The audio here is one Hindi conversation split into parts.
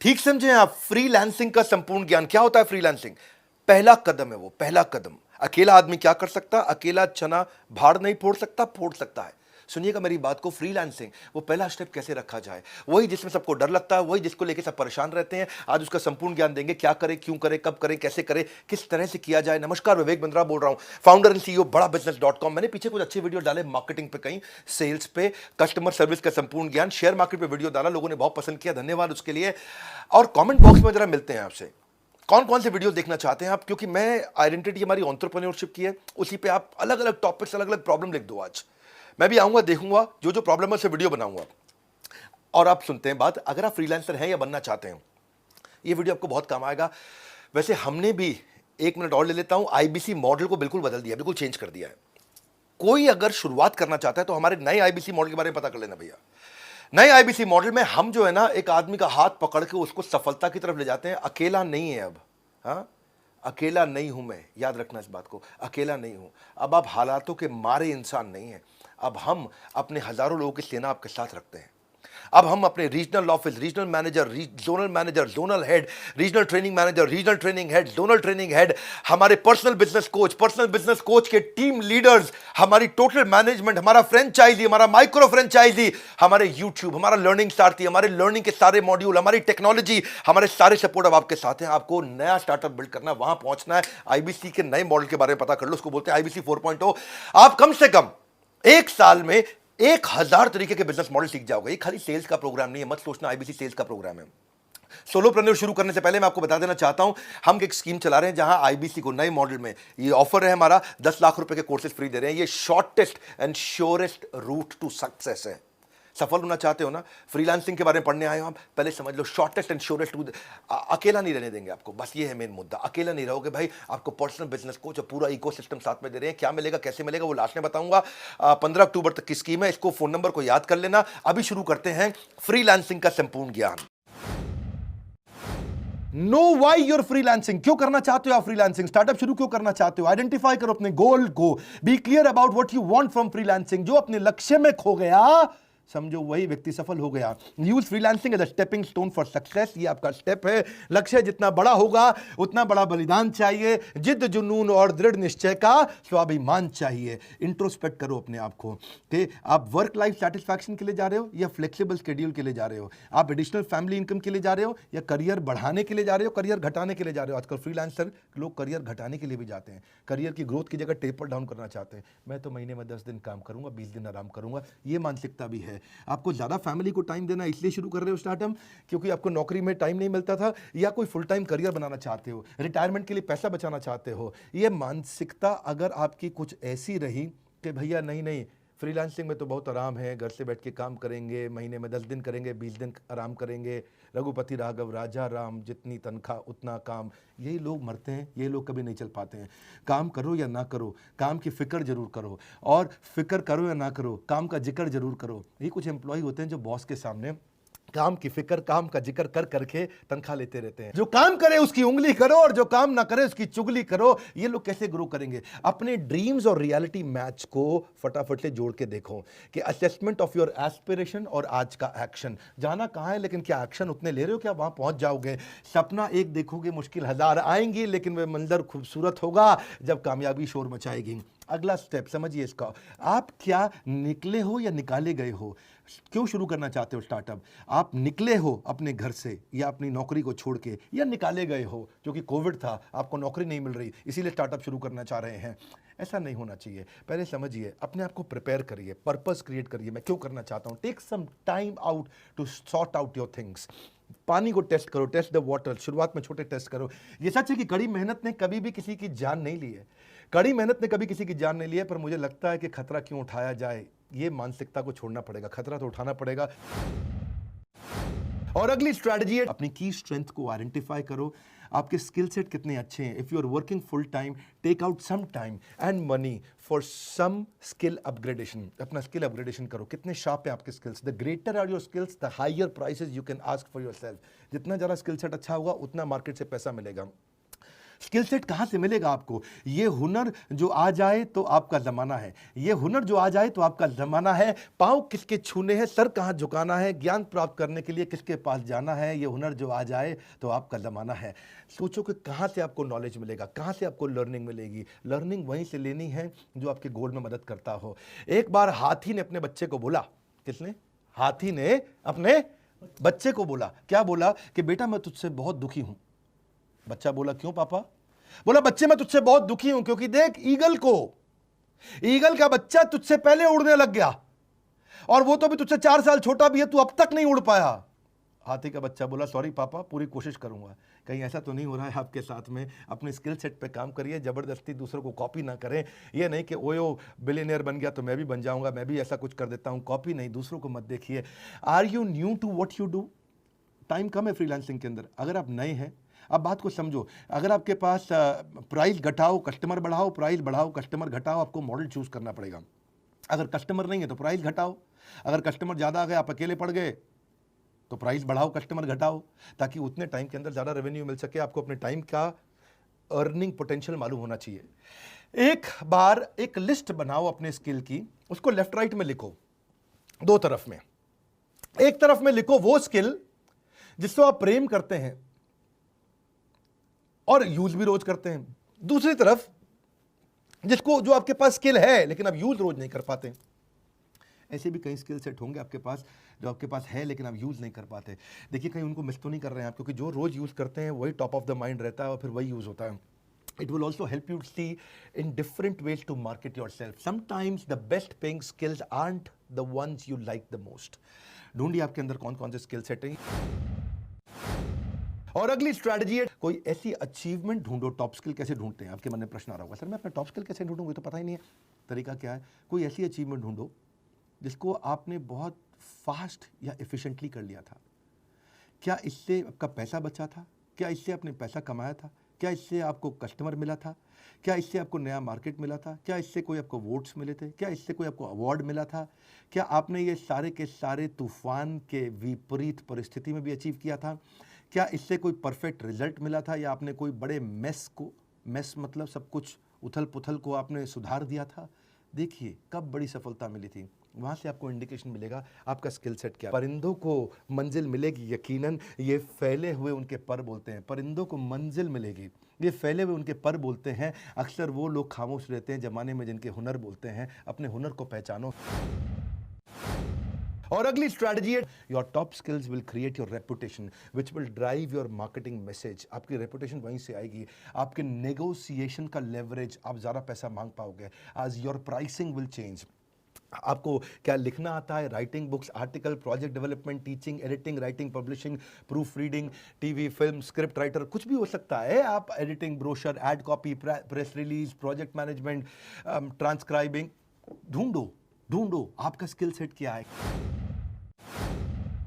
ठीक समझे आप? फ्रीलांसिंग का संपूर्ण ज्ञान क्या होता है? फ्रीलांसिंग पहला कदम है, वो पहला कदम। अकेला आदमी क्या कर सकता? अकेला चना भाड़ नहीं फोड़ सकता, फोड़ सकता है। सुनिएगा मेरी बात को, फ्रीलांसिंग वो पहला स्टेप कैसे रखा जाए, वही जिसमें सबको डर लगता है, वही जिसको लेके सब परेशान रहते हैं। आज उसका संपूर्ण ज्ञान देंगे, क्या करें, क्यों करें, कब करें, कैसे करें, किस तरह से किया जाए। नमस्कार, विवेक बिंद्रा बोल रहा हूं, फाउंडर एंड सीईओ बड़ा बिजनेस.com। मैंने पीछे कुछ अच्छे वीडियो डाले मार्केटिंग पे, कहीं सेल्स पे, कस्टमर सर्विस का संपूर्ण ज्ञान, शेयर मार्केट पे वीडियो डाला, लोगों ने बहुत पसंद किया, धन्यवाद उसके लिए। और कमेंट बॉक्स में जरा मिलते हैं आपसे, कौन कौन से वीडियो देखना चाहते हैं आप, क्योंकि मैं आइडेंटिटी हमारी एंटरप्रेन्योरशिप की है, उसी पे आप अलग अलग टॉपिक्स, अलग अलग प्रॉब्लम लिख दो। आज मैं भी आऊंगा, देखूंगा जो जो प्रॉब्लम है उससे वीडियो बनाऊंगा। और आप सुनते हैं बात, अगर आप फ्रीलांसर हैं या बनना चाहते हैं, ये वीडियो आपको बहुत काम आएगा। वैसे हमने भी, एक मिनट और ले लेता हूं, आईबीसी मॉडल को बिल्कुल बदल दिया, बिल्कुल चेंज कर दिया है। कोई अगर शुरुआत करना चाहता है तो हमारे नए आईबीसी मॉडल के बारे में पता कर लेना भैया। नए आईबीसी मॉडल में हम जो है ना, एक आदमी का हाथ पकड़ के उसको सफलता की तरफ ले जाते हैं। अकेला नहीं है अब, हाँ, अकेला नहीं हूं मैं, याद रखना इस बात को, अकेला नहीं हूं। अब आप हालातों के मारे इंसान नहीं है, अब हम अपने हजारों लोगों की सेना आपके साथ रखते हैं। अब हम अपने regional office, regional manager, zonal head, regional training manager, regional training head, zonal training head, हमारे पर्सनल बिजनेस कोच के टीम लीडर्स, हमारी टोटल मैनेजमेंट, हमारा फ्रेंचाइजी, हमारा माइक्रो फ्रेंचाइजी, हमारे यूट्यूब, हमारा लर्निंग सारथी, हमारे लर्निंग के सारे मॉड्यूल, हमारी टेक्नोलॉजी, हमारे सारे सपोर्ट अब आपके साथ हैं। आपको नया स्टार्टअप बिल्ड करना है, वहां पहुंचना है, आईबीसी के नए मॉडल के बारे में पता कर लो, उसको बोलते हैं आईबीसी 4.0। आप कम से कम एक साल में 1000 तरीके के बिजनेस मॉडल सीख जाओगे। ये खाली सेल्स का प्रोग्राम नहीं है, मत सोचना आईबीसी सेल्स का प्रोग्राम है। सोलोप्रेन्योर शुरू करने से पहले मैं आपको बता देना चाहता हूं, हम एक स्कीम चला रहे हैं जहां आईबीसी को नए मॉडल में ये ऑफर है हमारा, 10 लाख रुपए के कोर्सेज फ्री दे रहे हैं। ये shortest and surest route to success है। सफल होना चाहते हो ना, फ्रीलांसिंग के बारे में पढ़ने आए हो आप, पहले समझ लो शॉर्टेस्ट एंड श्योरेस्ट रूट। अकेला नहीं रहने देंगे आपको, बस ये है मेन मुद्दा। अकेला नहीं रहोगे भाई, आपको पर्सनल बिजनेस कोच और पूरा इकोसिस्टम साथ में दे रहे हैं। क्या मिलेगा, कैसे मिलेगा, वो लास्ट में बताऊंगा। 15 अक्टूबर तक की स्कीम है, इसको फोन नंबर को याद कर लेना। अभी शुरू करते हैं फ्रीलांसिंग का संपूर्ण ज्ञान। नो वाई यूर फ्रीलांसिंग, क्यों करना चाहते हो आप फ्रीलांसिंग, स्टार्टअप शुरू क्यों करना चाहते हो, आइडेंटिफाई करो अपने गोल को, be clear about what you want from freelancing. जो अपने लक्ष्य में खो गया, समझो वही व्यक्ति सफल हो गया। Use freelancing as a stepping stone for success, ये आपका स्टेप है। लक्ष्य जितना बड़ा होगा उतना बड़ा बलिदान चाहिए, जिद जुनून और दृढ़ निश्चय का स्वाभिमान चाहिए। इंट्रोस्पेक्ट करो अपने आप को कि आप वर्क लाइफ सेटिस्फैक्शन के लिए जा रहे हो या फ्लेक्सिबल शेड्यूल के लिए जा रहे हो, आप एडिशनल फैमिली इनकम के लिए जा रहे हो या करियर बढ़ाने के लिए जा रहे हो, करियर घटाने के लिए जा रहे हो। आजकल फ्रीलांसर लोग करियर घटाने के लिए भी जाते हैं, करियर की ग्रोथ की जगह टेपर डाउन करना चाहते हैं। मैं तो महीने में 10 दिन काम करूंगा, 20 दिन आराम करूंगा, ये मानसिकता भी है। आपको ज्यादा फैमिली को टाइम देना इसलिए शुरू कर रहे हो स्टार्टअप, क्योंकि आपको नौकरी में टाइम नहीं मिलता था, या कोई फुल टाइम करियर बनाना चाहते हो, रिटायरमेंट के लिए पैसा बचाना चाहते हो। ये मानसिकता अगर आपकी कुछ ऐसी रही कि भैया नहीं नहीं, फ्रीलांसिंग में तो बहुत आराम है, घर से बैठ के काम करेंगे, महीने में 10 दिन करेंगे, 20 दिन आराम करेंगे, रघुपति राघव राजा राम, जितनी तनख्वाह उतना काम, यही लोग मरते हैं, ये लोग कभी नहीं चल पाते हैं। काम करो या ना करो, काम की फिक्र जरूर करो, और फिक्र करो या ना करो, काम का जिक्र जरूर करो। ये कुछ एम्प्लॉय होते हैं जो बॉस के सामने काम की फिक्र, काम का जिक्र कर करके तनख्वाह लेते रहते हैं। जो काम करे उसकी उंगली करो और जो काम ना करे उसकी चुगली करो। ये लोग कैसे ग्रो करेंगे? अपने ड्रीम्स और रियलिटी मैच को फटाफट से जोड़ के देखो कि असेसमेंट ऑफ योर एस्पिरेशन और आज का एक्शन, जाना कहां है लेकिन क्या एक्शन उतने ले रहे हो, क्या वहां पहुंच जाओगे? सपना एक देखोगे, मुश्किल 1000 आएंगी, लेकिन वह मंजर खूबसूरत होगा जब कामयाबी शोर मचाएगी। अगला स्टेप समझिए इसका, आप क्या निकले हो या निकाले गए हो? क्यों शुरू करना चाहते हो स्टार्टअप? आप निकले हो अपने घर से या अपनी नौकरी को छोड़ के, या निकाले गए हो क्योंकि कोविड था, आपको नौकरी नहीं मिल रही, इसीलिए स्टार्टअप शुरू करना चाह रहे हैं? ऐसा नहीं होना चाहिए। पहले समझिए, अपने आप को प्रिपेयर करिए, पर्पस क्रिएट करिए, मैं क्यों करना चाहता हूं। Take some time out to sort out your things. पानी को टेस्ट करो, टेस्ट द वाटर, शुरुआत में छोटे टेस्ट करो। ये सच है कि कड़ी मेहनत ने कभी भी किसी की जान नहीं ली है, कड़ी मेहनत ने कभी किसी की जान नहीं ली है, पर मुझे लगता है कि खतरा क्यों उठाया जाए, ये मानसिकता को छोड़ना पड़ेगा, खतरा तो उठाना पड़ेगा। और अगली स्ट्रैटेजी है, अपनी की स्ट्रेंथ को आइडेंटिफाई करो, आपके स्किल सेट कितने अच्छे हैं। If you are working full time, take out some time and money for some skill upgradation. अपना स्किल अपग्रेडेशन करो, कितने शार्प है आपके skills. The greater are your skills, the higher prices you can ask for yourself. जितना ज़्यादा स्किल सेट अच्छा होगा उतना मार्केट से पैसा मिलेगा। स्किल सेट कहाँ से मिलेगा आपको? ये हुनर जो आ जाए तो आपका ज़माना है, ये हुनर जो आ जाए तो आपका ज़माना है। पाँव किसके छूने हैं, सर कहाँ झुकाना है, ज्ञान प्राप्त करने के लिए किसके पास जाना है, ये हुनर जो आ जाए तो आपका ज़माना है। सोचो कि कहाँ से आपको नॉलेज मिलेगा, कहाँ से आपको लर्निंग मिलेगी। लर्निंग वहीं से लेनी है जो आपके गोल में मदद करता हो। एक बार हाथी ने अपने बच्चे को बोला, किसने? हाथी ने अपने बच्चे को बोला, क्या बोला? कि बेटा मैं तुझसे बहुत दुखी हूं। बच्चा बोला, क्यों पापा? बोला, बच्चे मैं तुझसे बहुत दुखी हूं क्योंकि देख ईगल का बच्चा तुझसे पहले उड़ने लग गया और वो तो भी तुझसे 4 साल छोटा भी है, तू अब तक नहीं उड़ पाया। हाथी का बच्चा बोला, सॉरी पापा, पूरी कोशिश करूंगा। कहीं ऐसा तो नहीं हो रहा है आपके साथ में? अपने स्किल सेट पे काम करिए, जबरदस्ती दूसरों को कॉपी ना करें। ये नहीं कि ओयो बिलियनियर बन गया तो मैं भी बन जाऊंगा, मैं भी ऐसा कुछ कर देता हूं। कॉपी नहीं, दूसरों को मत देखिए। Are you new to what you do? Time कम है फ्रीलांसिंग के अंदर। अगर आप नए हैं, अब बात को समझो, अगर आपके पास प्राइस घटाओ कस्टमर बढ़ाओ, प्राइस बढ़ाओ कस्टमर घटाओ, आपको मॉडल चूज करना पड़ेगा। अगर कस्टमर नहीं है तो प्राइस घटाओ, अगर कस्टमर ज़्यादा आ गए, आप अकेले पड़ गए तो प्राइस बढ़ाओ कस्टमर घटाओ, ताकि उतने टाइम के अंदर ज़्यादा रेवेन्यू मिल सके। आपको अपने टाइम का अर्निंग पोटेंशियल मालूम होना चाहिए। एक बार एक लिस्ट बनाओ अपने स्किल की, उसको लेफ्ट राइट में लिखो, 2 तरफ में। एक तरफ में लिखो वो स्किल जिसको आप प्रेम करते हैं और यूज भी रोज करते हैं। दूसरी तरफ जो आपके पास स्किल है लेकिन आप यूज रोज नहीं कर पाते। ऐसे भी कई स्किल सेट होंगे आपके पास जो आपके पास है लेकिन आप यूज नहीं कर पाते। देखिए, कहीं उनको मिस तो नहीं कर रहे हैं आप, क्योंकि जो रोज यूज करते हैं वही टॉप ऑफ द माइंड रहता है और फिर वही यूज होता है। It will also help you see in different ways to market yourself. Sometimes the best paying skills aren't the ones you like the most. ढूंढिए आपके अंदर कौन कौन से स्किल सेट हैं। और अगली स्ट्रैटेजी है, कोई ऐसी अचीवमेंट ढूंढो। टॉप स्किल कैसे ढूंढते हैं? आपके मन में प्रश्न आ रहा होगा, सर मैं अपना टॉप स्किल कैसे ढूंढूंगा, तो पता ही नहीं है। तरीका क्या है? कोई ऐसी अचीवमेंट ढूंढो जिसको आपने बहुत फास्ट या एफिशिएंटली कर लिया था। क्या इससे आपका पैसा बचा था? क्या इससे आपने पैसा कमाया था? क्या इससे आपको कस्टमर मिला था? क्या इससे आपको नया मार्केट मिला था? क्या इससे कोई आपको वोट्स मिले थे? क्या इससे कोई आपको अवार्ड मिला था? क्या आपने ये सारे के सारे तूफान के विपरीत परिस्थिति में भी अचीव किया था? क्या इससे कोई परफेक्ट रिजल्ट मिला था, या आपने कोई बड़े मेस मतलब सब कुछ उथल पुथल को आपने सुधार दिया था? देखिए कब बड़ी सफलता मिली थी, वहाँ से आपको इंडिकेशन मिलेगा आपका स्किल सेट क्या। परिंदों को मंजिल मिलेगी यकीनन, ये फैले हुए उनके पर बोलते हैं। परिंदों को मंजिल मिलेगी, ये फैले हुए उनके पर बोलते हैं। अक्सर वो लोग खामोश रहते हैं ज़माने में जिनके हुनर बोलते हैं। अपने हुनर को पहचानो। और अगली स्ट्रैटेजी है, your top skills will create your reputation which will drive your marketing message. आपकी रेपुटेशन वहीं से आएगी। आपके नेगोशिएशन का लेवरेज, आप ज़्यादा पैसा मांग पाओगे। आज योर प्राइसिंग विल चेंज। आपको क्या लिखना आता है? Writing books, article, project development, teaching, editing, writing, publishing, proofreading, TV, film, script writer, कुछ भी हो सकता है। आप editing, brochure, ad copy, press release, project management, transcribing, ढूंढो आपका स्किल सेट क्या है।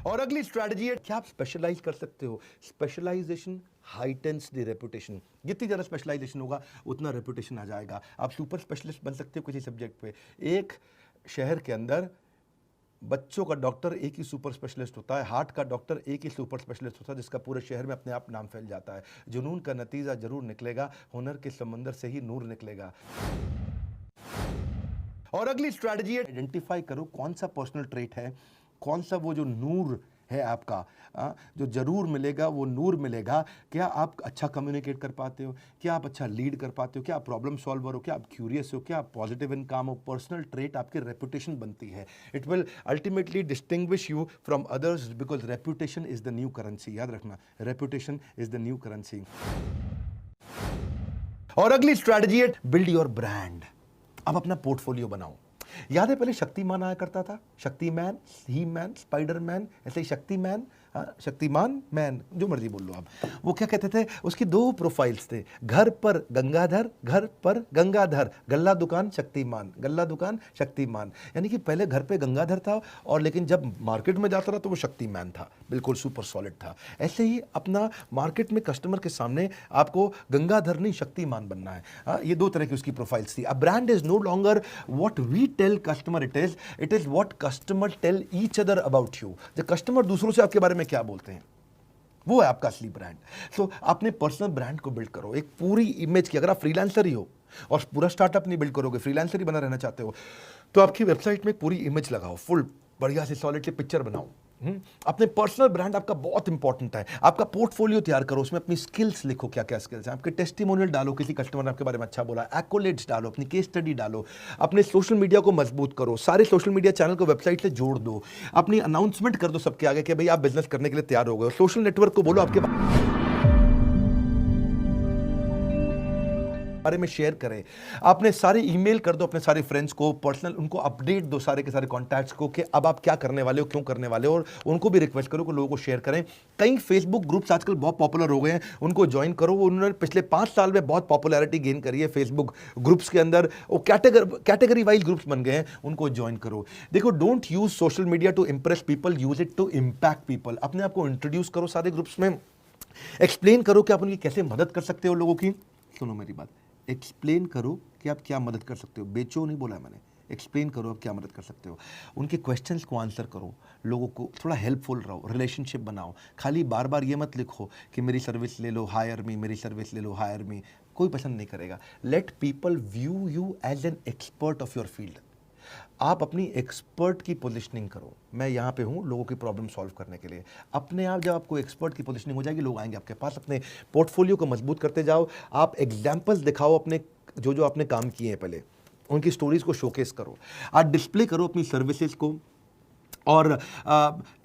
और अगली स्ट्रैटेजी है, क्या आप स्पेशलाइज कर सकते हो? Specialisation heightens the reputation. जितनी ज़्यादा स्पेशलाइजेशन होगा उतना रेपुटेशन आ जाएगा। आप सुपर स्पेशलिस्ट बन सकते हो किसी सब्जेक्ट पे। एक शहर के अंदर बच्चों का डॉक्टर एक ही सुपर स्पेशलिस्ट होता है, हार्ट का डॉक्टर एक ही सुपर स्पेशलिस्ट होता है, जिसका पूरे शहर में अपने आप नाम फैल जाता है। जुनून का नतीजा जरूर निकलेगा, हुनर के समंदर से ही नूर निकलेगा। और अगली स्ट्रैटेजी है, आइडेंटिफाई करो कौन सा पर्सनल ट्रेट है, कौन सा वो जो नूर है आपका, जो जरूर मिलेगा वो नूर मिलेगा। क्या आप अच्छा कम्युनिकेट कर पाते हो? क्या आप अच्छा लीड कर पाते हो? क्या आप प्रॉब्लम सॉल्वर हो? क्या आप क्यूरियस हो? क्या आप पॉजिटिव इन काम हो? पर्सनल ट्रेट आपकी रेपुटेशन बनती है। It will ultimately distinguish you from others because reputation is the new currency. याद रखना, reputation is the new currency. और अगली स्ट्रैटेजी है, बिल्ड योर ब्रांड। अब अपना पोर्टफोलियो बनाओ। याद है पहले शक्तिमान आया करता था, शक्तिमैन, ही मैन, स्पाइडरमैन, ऐसे ही शक्तिमान मैन, जो मर्जी बोल लो आप। वो क्या कहते थे, उसकी 2 प्रोफाइल्स थे, घर पर गंगाधर, गल्ला दुकान शक्तिमान, गल्ला दुकान शक्तिमान। यानी कि पहले घर पे गंगाधर था और लेकिन जब मार्केट में जाता रहा तो वो शक्तिमान था, बिल्कुल सुपर सॉलिड था। ऐसे ही अपना मार्केट में कस्टमर के सामने आपको गंगाधर नहीं शक्तिमान बनना है। ये 2 तरह की उसकी प्रोफाइल्स थी। A brand is no longer what we tell customer, it is what customer tell each other about you. जो कस्टमर दूसरों से आपके बारे में क्या बोलते हैं, वो है आपका असली ब्रांड। सो अपने पर्सनल ब्रांड को बिल्ड करो, एक पूरी इमेज की। अगर आप फ्रीलांसर ही हो और पूरा स्टार्टअप नहीं बिल्ड करोगे, फ्रीलांसर ही बना रहना चाहते हो, तो आपकी वेबसाइट में पूरी इमेज लगाओ, फुल बढ़िया से सॉलिड से पिक्चर बनाओ। अपने पर्सनल ब्रांड आपका बहुत इंपॉर्टेंट है। आपका पोर्टफोलियो तैयार करो, उसमें अपनी स्किल्स लिखो, क्या क्या स्किल्स हैं आपके, टेस्टिमोनियल डालो, किसी कस्टमर ने आपके बारे में अच्छा बोला, एक्कोलेट्स डालो, अपनी केस स्टडी डालो, अपने सोशल मीडिया को मजबूत करो, सारे सोशल मीडिया चैनल को वेबसाइट से जोड़ दो, अपनी अनाउंसमेंट कर दो सबके आगे कि भाई आप बिजनेस करने के लिए तैयार हो गए। सोशल नेटवर्क को बोलो आपके बारे में शेयर करें, आपने सारे ईमेल कर दो अपने सारे फ्रेंड्स को, पर्सनल उनको अपडेट दो सारे के सारे कॉन्टैक्ट्स को कि अब आप क्या करने वाले हो, क्यों करने वाले हो, और उनको भी रिक्वेस्ट करो कि लोगों को शेयर करें। कई फेसबुक ग्रुप्स आजकल बहुत पॉपुलर हो गए हैं, उनको ज्वाइन करो। उन्होंने पिछले 5 साल में बहुत पॉपुलैरिटी गेन करी है फेसबुक ग्रुप्स के अंदर, वो कैटेगरी वाइज ग्रुप्स बन गए हैं, उनको ज्वाइन करो। देखो, don't use social media to impress people, use it to impact people. अपने आप को इंट्रोड्यूस करो सारे ग्रुप्स में, एक्सप्लेन करो कि आप उनकी कैसे मदद कर सकते हो लोगों की। सुनो मेरी बात, एक्सप्लेन करो कि आप क्या मदद कर सकते हो। बेचो नहीं बोला मैंने, एक्सप्लेन करो आप क्या मदद कर सकते हो। उनके क्वेश्चंस को आंसर करो, लोगों को थोड़ा हेल्पफुल रहो, रिलेशनशिप बनाओ। खाली बार बार ये मत लिखो कि मेरी सर्विस ले लो, हायर मी, मेरी सर्विस ले लो, हायर मी। कोई पसंद नहीं करेगा। Let people view you as an expert of your field. आप अपनी एक्सपर्ट की पोजीशनिंग करो, मैं यहाँ पे हूँ लोगों की प्रॉब्लम सॉल्व करने के लिए। अपने आप जब आपको एक्सपर्ट की पोजीशनिंग हो जाएगी, लोग आएंगे आपके पास। अपने पोर्टफोलियो को मजबूत करते जाओ, आप एग्जाम्पल्स दिखाओ अपने जो जो आपने काम किए हैं पहले, उनकी स्टोरीज को शोकेस करो, आप डिस्प्ले करो अपनी सर्विसेज को, और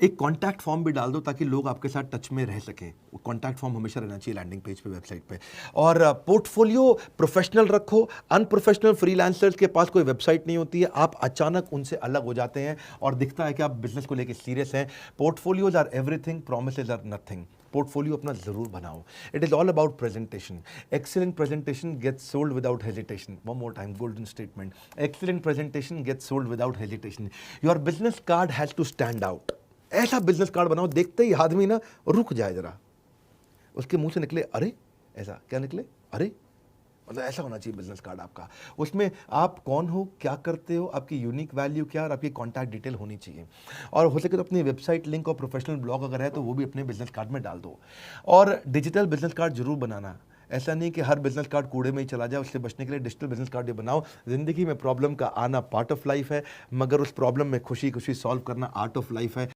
एक कॉन्टैक्ट फॉर्म भी डाल दो ताकि लोग आपके साथ टच में रह सकें। कॉन्टैक्ट फॉर्म हमेशा रहना चाहिए लैंडिंग पेज पे, वेबसाइट पे। और पोर्टफोलियो प्रोफेशनल रखो। अनप्रोफेशनल फ्रीलांसर्स के पास कोई वेबसाइट नहीं होती है, आप अचानक उनसे अलग हो जाते हैं और दिखता है कि आप बिजनेस को लेकर सीरियस हैं। Portfolios are everything, promises are nothing. Portfolio अपना जरूर बनाओ। It is all about presentation. Excellent presentation gets sold without hesitation. One more time, golden statement. Excellent presentation gets sold without hesitation. Your business card has to stand out. ऐसा बिजनेस कार्ड बनाओ देखते ही आदमी ना रुक जाए, जरा उसके मुंह से निकले अरे, ऐसा क्या निकले अरे, मतलब ऐसा होना चाहिए बिजनेस कार्ड आपका। उसमें आप कौन हो, क्या करते हो, आपकी यूनिक वैल्यू क्या, और आपकी कॉन्टैक्ट डिटेल होनी चाहिए। और हो सके तो अपनी वेबसाइट लिंक और प्रोफेशनल ब्लॉग अगर है तो वो भी अपने बिजनेस कार्ड में डाल दो। और डिजिटल बिजनेस कार्ड जरूर बनाना। ऐसा नहीं कि हर बिजनेस कार्ड कूड़े में ही चला जाए, उससे बचने के लिए डिजिटल बिजनेस कार्ड ये बनाओ। जिंदगी में प्रॉब्लम का आना पार्ट ऑफ लाइफ है, मगर उस प्रॉब्लम में खुशी खुशी सॉल्व करना आर्ट ऑफ लाइफ है।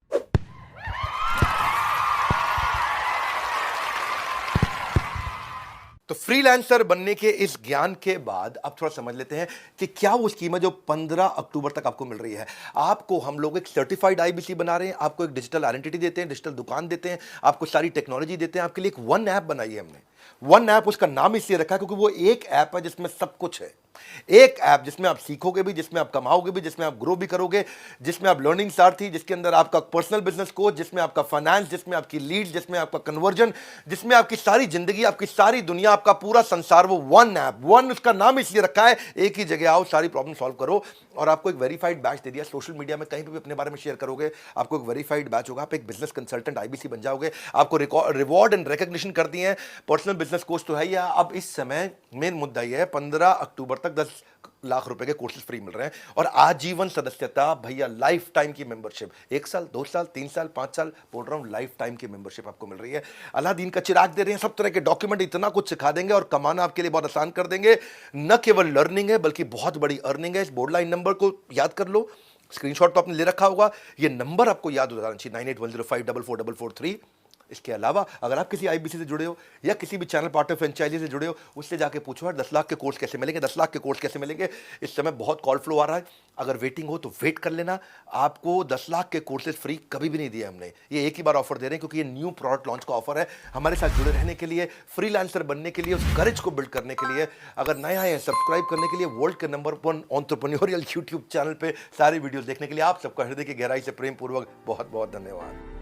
तो फ्रीलांसर बनने के इस ज्ञान के बाद अब थोड़ा समझ लेते हैं कि क्या वो स्कीम है जो 15 अक्टूबर तक आपको मिल रही है। आपको हम लोग एक सर्टिफाइड आईबीसी बना रहे हैं, आपको एक डिजिटल आइडेंटिटी देते हैं, डिजिटल दुकान देते हैं, आपको सारी टेक्नोलॉजी देते हैं। आपके लिए एक वन ऐप बनाई है हमने। वन ऐप, उसका नाम इसलिए रखा है क्योंकि वो एक ऐप है जिसमें सब कुछ है। एक ऐप जिसमें आप सीखोगे भी, जिसमें आप कमाओगे भी, जिसमें आप ग्रो भी करोगे, जिसमें आप लर्निंग सारथी, जिसके अंदर आपका पर्सनल बिजनेस कोच, जिसमें आपका फाइनेंस, जिसमें आपकी लीड, जिसमें आपका कन्वर्जन, जिसमें आपकी सारी जिंदगी, आपकी सारी दुनिया, आपका पूरा संसार, वो वन ऐप। वन उसका नाम इसलिए रखा है, एक ही जगह आओ, सारी प्रॉब्लम सॉल्व करो। और आपको एक वेरीफाइड बैच दे दिया। सोशल मीडिया में कहीं पे भी अपने बारे में शेयर करोगे, आपको एक वेरीफाइड बैच होगा, आप एक बिजनेस कंसल्टेंट आईबीसी बन जाओगे। आपको रिवॉर्ड एंड रिकॉग्निशन कर दिए हैं। पर्सनल बिजनेस कोच तो है ही। अब इस समय मेन मुद्दा यह है, 15 अक्टूबर तक 10 लाख रुपए के कोर्सेज फ्री मिल रहे हैं, और आजीवन सदस्यता भैया, लाइफ टाइम की मेंबरशिप। 1 साल, 2 साल, 3 साल, 5 साल, बोल रहा हूं, लाइफ टाइम की मेंबरशिप आपको मिल रही है। अलादीन का चिराग दे रहे हैं, सब तरह के डॉक्यूमेंट, इतना कुछ सिखा देंगे और कमाना आपके लिए बहुत आसान कर देंगे। न केवल लर्निंग है बल्कि बहुत बड़ी अर्निंग है। इस बोर्डलाइन नंबर को याद कर लो, स्क्रीनशॉट तो आपने ले रखा होगा, ये नंबर आपको याद हो जाना चाहिए, 9810544443। इसके अलावा अगर आप किसी आईबीसी से जुड़े हो या किसी भी चैनल पार्टनर फ्रेंचाइजी से जुड़े हो, उससे जाके पूछो यार 10 लाख के कोर्स कैसे मिलेंगे, 10 लाख के कोर्स कैसे मिलेंगे। इस समय बहुत कॉल फ्लो आ रहा है, अगर वेटिंग हो तो वेट कर लेना। आपको 10 लाख के कोर्सेज फ्री कभी भी नहीं दिए हमने, ये एक ही बार ऑफर दे रहे हैं क्योंकि ये न्यू प्रोडक्ट लॉन्च का ऑफर है। हमारे साथ जुड़े रहने के लिए, फ्रीलांसर बनने के लिए, उस करेज को बिल्ड करने के लिए, अगर नए आए हैं सब्सक्राइब करने के लिए, वर्ल्ड के नंबर 1 एंटरप्रेन्योरियल यूट्यूब चैनल पे सारी वीडियोस देखने के लिए आप सबका हृदय की गहराई से प्रेम पूर्वक बहुत बहुत धन्यवाद।